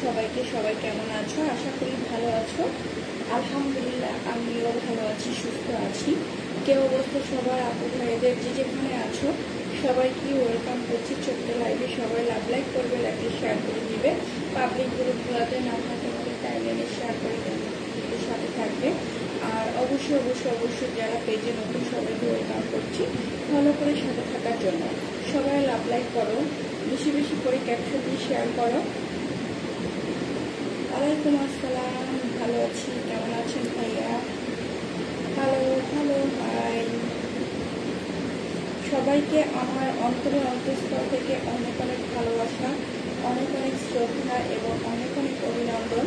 সবাইকে। সবাই কেমন আছো? আশা করি ভালো আছো। আলহামদুলিল্লাহ আমিও ভালো আছি, সুস্থ আছি। কেউ অবস্থা সবার আপু ভাইদের যে যেখানে আছো সবাইকে ওয়েলকাম করছি ছোট্ট লাইভে। সবাই লাইক করবে, লাইভে শেয়ার করে দিবে। পাবলিক গ্রুপগুলোতে না থাকে আমাদের টাইমলাইনে শেয়ার করে দেওয়ার সাথে থাকবে। আর অবশ্যই যারা পেজে নতুন সবাইকে ওয়েলকাম করছি ফলো করে সাথে থাকার জন্য। সবাই লাইক করো, বেশি বেশি করে ক্যাপশন দিয়ে শেয়ার করো। ওয়ালাইকুম আসসালাম, ভালো আছি। কেমন আছেন ভাইয়া? হ্যালো ভাই। সবাইকে আমার অন্তঃস্থল থেকে অনেক ভালোবাসা, অনেক শ্রদ্ধা এবং অনেক অভিনন্দন।